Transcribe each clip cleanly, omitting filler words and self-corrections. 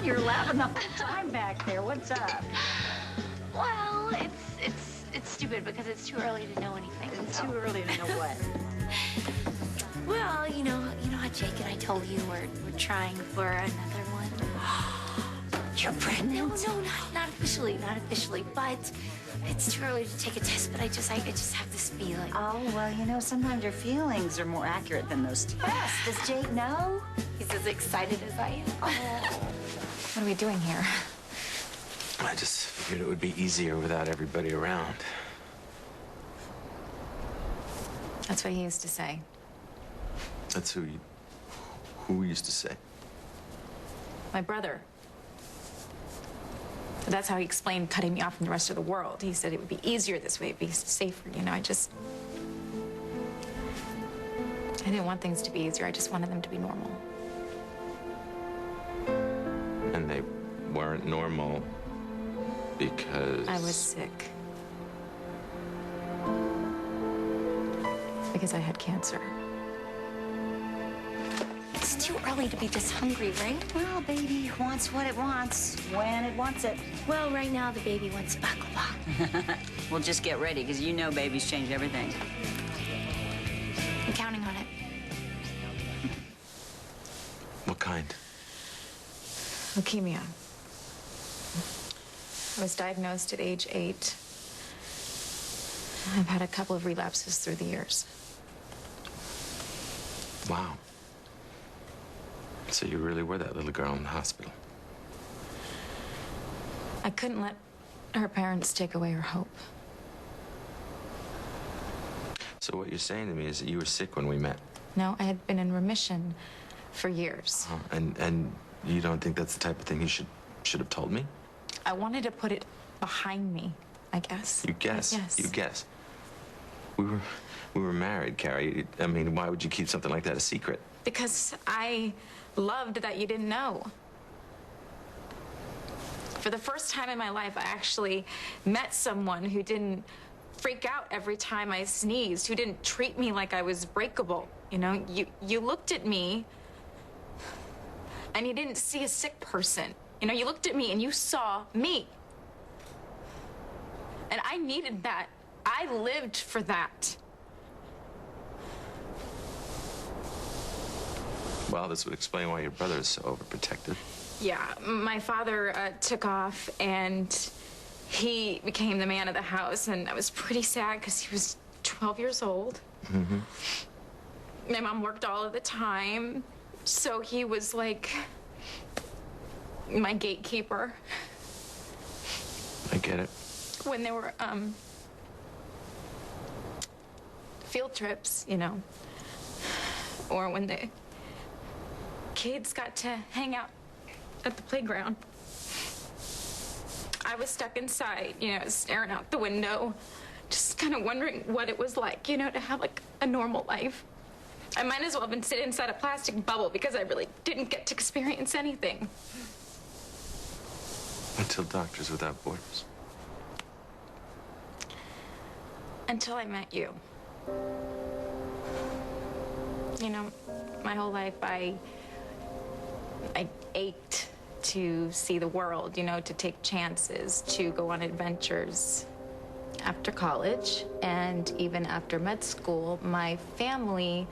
You're laughing the whole time back there. What's up? Well, it's stupid because it's too early to know anything. It's too early to know what? Well, you know how Jake and I told you we're trying for another one. You're pregnant? No, not officially, but it's too early to take a test. But I just have this feeling. Oh, well, sometimes your feelings are more accurate than those tests. Does Jake know? He's as excited as I am. Oh. What are we doing here? I just figured it would be easier without everybody around. That's what he used to say. That's who used to say? My brother. That's how he explained cutting me off from the rest of the world. He said it would be easier this way, it'd be safer, I didn't want things to be easier. I just wanted them to be normal. And they weren't normal because... I was sick. Because I had cancer. It's too early to be this hungry, right? Well, baby wants what it wants when it wants it. Well, right now the baby wants baklava. Well, just get ready, because babies change everything. I'm counting on it. What kind? Leukemia. I was diagnosed at age 8. I've had a couple of relapses through the years. Wow. So you really were that little girl in the hospital. I couldn't let her parents take away her hope. So what you're saying to me is that you were sick when we met? No, I had been in remission for years. And you don't think that's the type of thing you should have told me? I wanted to put it behind me, I guess. You guess? Yes. You guess. We were married, Cara. I mean, why would you keep something like that a secret? Because I loved that you didn't know. For the first time in my life, I actually met someone who didn't freak out every time I sneezed, who didn't treat me like I was breakable. You looked at me and you didn't see a sick person. You looked at me and you saw me. And I needed that. I lived for that. Well, this would explain why your brother is so overprotective. Yeah, my father took off and he became the man of the house, and I was pretty sad because he was 12 years old. Mm-hmm. My mom worked all of the time, so he was like my gatekeeper. I get it. When there were field trips, or when the kids got to hang out at the playground, I was stuck inside, staring out the window, just kind of wondering what it was like, to have like a normal life. I might as well have been sitting inside a plastic bubble because I really didn't get to experience anything. Until Doctors Without Borders. Until I met you. My whole life I ached to see the world, to take chances, to go on adventures. After college and even after med school, my family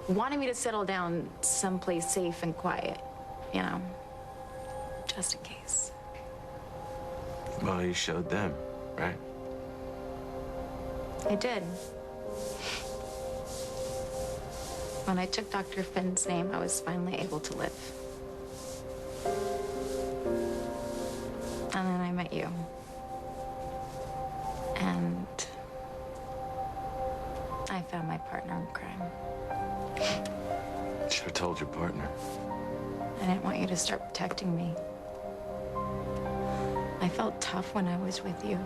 wanted me to settle down someplace safe and quiet, just in case. Well, you showed them, right? I did. When I took Dr. Finn's name, I was finally able to live. And then I met you. And I found my partner in crime. Should have told your partner. I didn't want you to start protecting me. I felt tough when I was with you.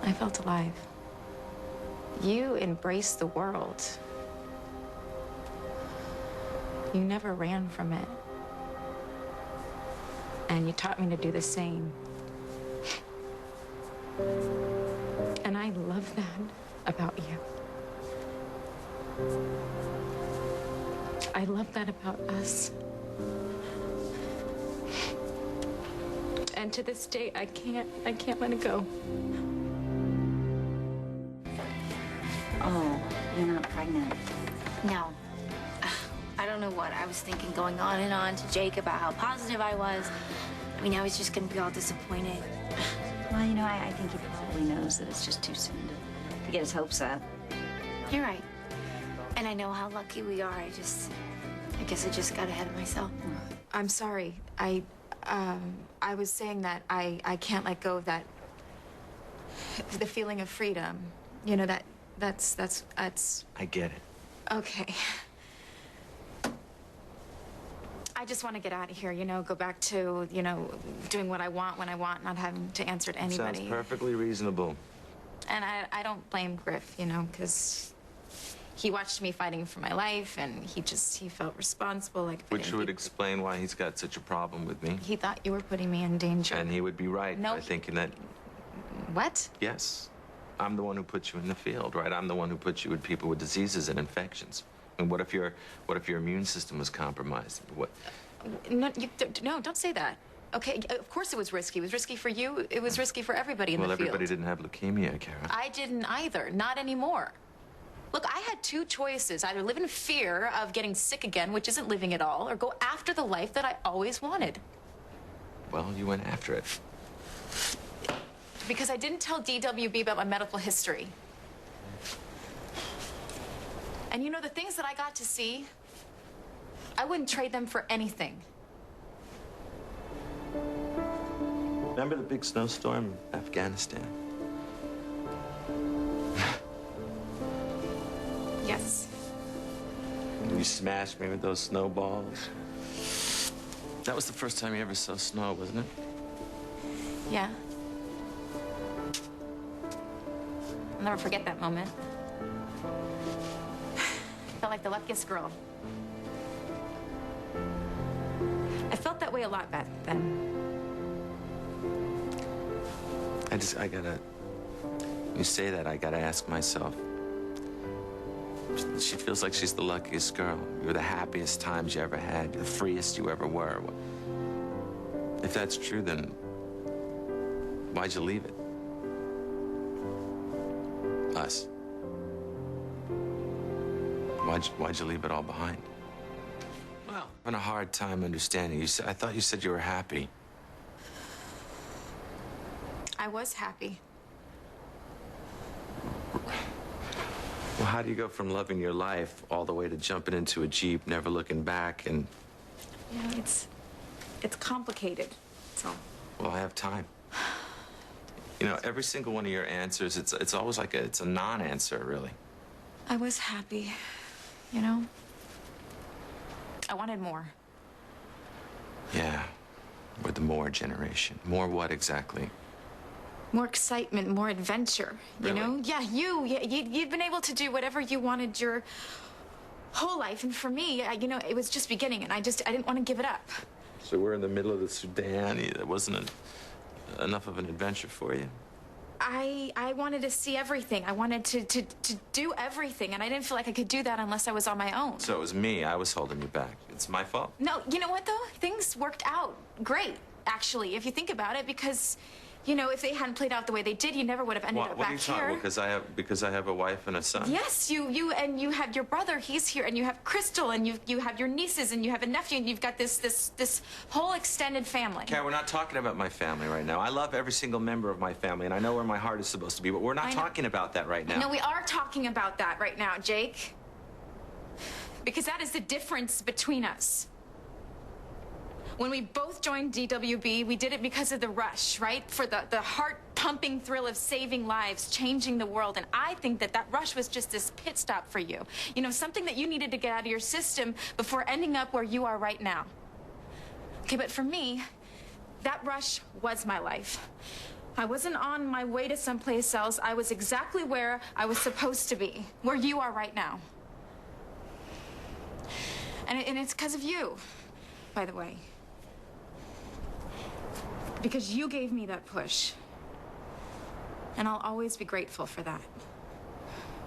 I felt alive. You embraced the world. You never ran from it. And you taught me to do the same. And I love that about you. I love that about us. And to this day, I can't let it go. Oh, you're not pregnant. No. I don't know what I was thinking, going on and on to Jake about how positive I was. I mean, now he's just gonna be all disappointed. Well, you know, I think he probably knows that it's just too soon to get his hopes up. You're right. And I know how lucky we are. I guess I just got ahead of myself. I'm sorry. I was saying that I can't let go of that, the feeling of freedom. You know, that's. I get it. Okay. I just want to get out of here, you know, go back to, you know, doing what I want when I want, not having to answer to anybody. Sounds perfectly reasonable. And I don't blame Griff, you know, because he watched me fighting for my life, and he felt responsible. Like, Which would explain why he's got such a problem with me. he thought you were putting me in danger. And he would be right No, by thinking that, What? yes, I'm the one who put you in the field, right? I'm the one who put you with people with diseases and infections. And what if your immune system was compromised? What? No, no, don't say that. Okay, of course it was risky. It was risky for you. It was risky for everybody in the field. Well, everybody didn't have leukemia, Cara. I didn't either. Not anymore. Look, I had two choices. Either live in fear of getting sick again, which isn't living at all, or go after the life that I always wanted. Well, you went after it. Because I didn't tell DWB about my medical history. And you know, the things that I got to see, I wouldn't trade them for anything. Remember the big snowstorm in Afghanistan? Yes. You smashed me with those snowballs. That was the first time you ever saw snow, wasn't it? Yeah. I'll never forget that moment. Felt like the luckiest girl. I felt that way a lot back then. You say that, I gotta ask myself. She feels like she's the luckiest girl. You're the happiest times you ever had, the freest you ever were. If that's true, then why'd you leave it? Us. Why'd you leave it all behind? Well, I'm having a hard time understanding. I thought you said you were happy. I was happy. Well, how do you go from loving your life all the way to jumping into a Jeep, never looking back, and... You know, it's complicated. That's all. Well, I have time. You know, every single one of your answers, it's always like it's a non-answer, really. I was happy, you know? I wanted more. Yeah, we're the more generation. More what exactly? More excitement, more adventure, you Really? know? Yeah, you'd been able to do whatever you wanted your whole life. And for me, you know, it was just beginning, and I didn't want to give it up. So we're in the middle of the Sudan. It wasn't enough of an adventure for you? I wanted to see everything. I wanted to do everything, and I didn't feel like I could do that unless I was on my own. So it was me. I was holding you back. It's my fault. No, you know what, though? Things worked out great, actually, if you think about it, because... You know, if they hadn't played out the way they did, you never would have ended up What back are you talking here. about? Because I have a wife and a son? Yes, you have your brother, he's here, and you have Crystal, and you have your nieces, and you have a nephew, and you've got this whole extended family. Karen, we're not talking about my family right now. I love every single member of my family, and I know where my heart is supposed to be, but we're not talking about that right now. No, we are talking about that right now, Jake. Because that is the difference between us. When we both joined DWB, we did it because of the rush, right? For the heart-pumping thrill of saving lives, changing the world. And I think that rush was just this pit stop for you. You know, something that you needed to get out of your system before ending up where you are right now. Okay, but for me, that rush was my life. I wasn't on my way to someplace else. I was exactly where I was supposed to be, where you are right now. And it's because of you, by the way. Because you gave me that push. And I'll always be grateful for that.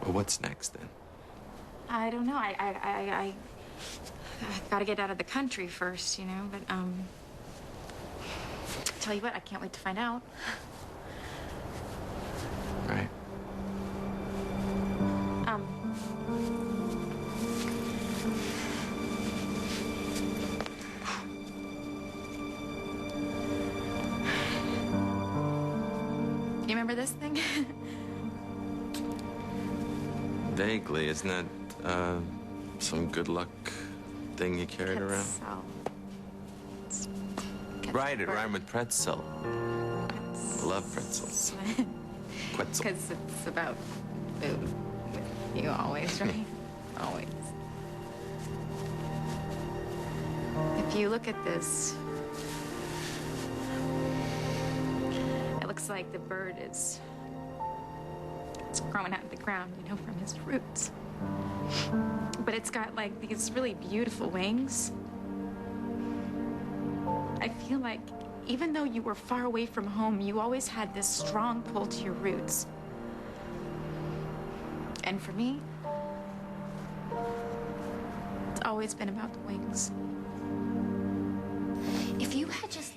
Well, what's next, then? I don't know. gotta get out of the country first, you know, but, tell you what, I can't wait to find out. Right. You remember this thing? Vaguely, isn't that, some good luck thing you carried around? Right, it rhymed with pretzel. I love pretzels. Pretzel. Because it's about food with you always, right? Always. If you look at this, it looks like the bird is growing out of the ground, you know, from his roots. But it's got like these really beautiful wings. I feel like even though you were far away from home, you always had this strong pull to your roots. And for me, it's always been about the wings. If you had just